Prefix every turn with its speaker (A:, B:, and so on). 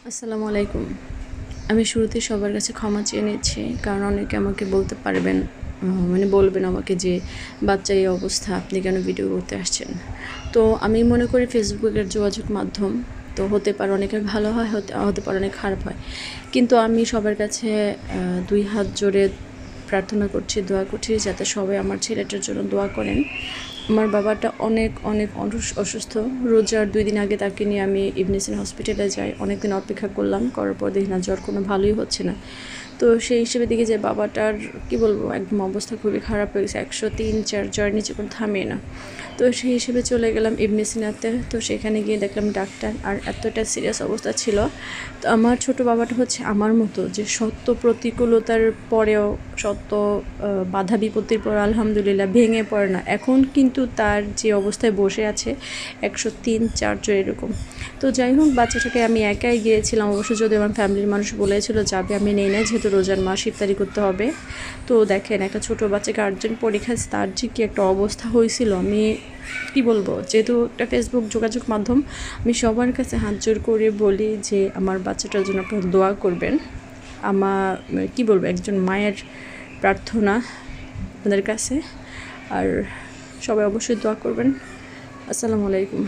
A: আসসালামু আলাইকুম। আমি শুরুতেই সবার কাছে ক্ষমা চেয়ে নিচ্ছি, কারণ অনেকে আমাকে বলতে পারবেন, বলবেন আমাকে যে বাচ্চার এই অবস্থা, আপনি কেন ভিডিও করতে আসছেন। তো আমি মনে করি ফেসবুকের যোগাযোগ মাধ্যম, তো হতে পারে অনেকের ভালো হয়, হতে পারে অনেক খারাপ হয়, কিন্তু আমি সবার কাছে দুই হাত জোড়ে প্রার্থনা করছি, দোয়া করছি যাতে সবাই আমার ছেলেটার জন্য দোয়া করেন। আমার বাবাটা অনেক অনেক অসুস্থ। রোজার 2 দিন আগে তাকে নিয়ে আমি ইবনে সিনা হসপিটালে যাই। অনেক দিন অপেক্ষা করলাম, করার পর দেখি না জ্বর কোনো ভালোই হচ্ছে না। তো সেই হিসেবে দেখি যে বাবাটার কি বলবো, একদম অবস্থা খুবই খারাপ হয়ে গেছে, 103-4 জ্বর নিচে কোনো থামে না। তো সেই হিসেবে চলে গেলাম ইবনে সিনাতে। তো সেখানে গিয়ে দেখলাম ডাক্তার, আর এতটা সিরিয়াস অবস্থা ছিল। তো আমার ছোট বাবাটা হচ্ছে আমার মতো, যে শত প্রতিকূলতার পরেও, শত বাধা বিপত্তির পর আলহামদুলিল্লাহ ভেঙে পড়ে না। এখন কিন্তু তার যে অবস্থায় বসে আছে 103-4 জ্বর এরকম। তো যাই হোক, বাচ্চাটাকে আমি একাই গিয়েছিলাম, অবশ্য যদি আমার ফ্যামিলির মানুষ বলেছিল যাবে, আমি নেই না, যেহেতু রোজার মাস ইফতারি করতে হবে। তো দেখেন, একটা ছোটো বাচ্চাকে আর্জেন্ট পরীক্ষা, তার যে কী একটা অবস্থা হয়েছিল, আমি কি বলবো। যেহেতু একটা ফেসবুক যোগাযোগ মাধ্যম, আমি সবার কাছে হাত জোর করে বলি যে আমার বাচ্চাটার জন্য আপনারা দোয়া করবেন। আমার কি বলবো, একজন মায়ের প্রার্থনা আপনাদের কাছে। আর সবাই অবশ্যই দোয়া করবেন। আসসালামু আলাইকুম।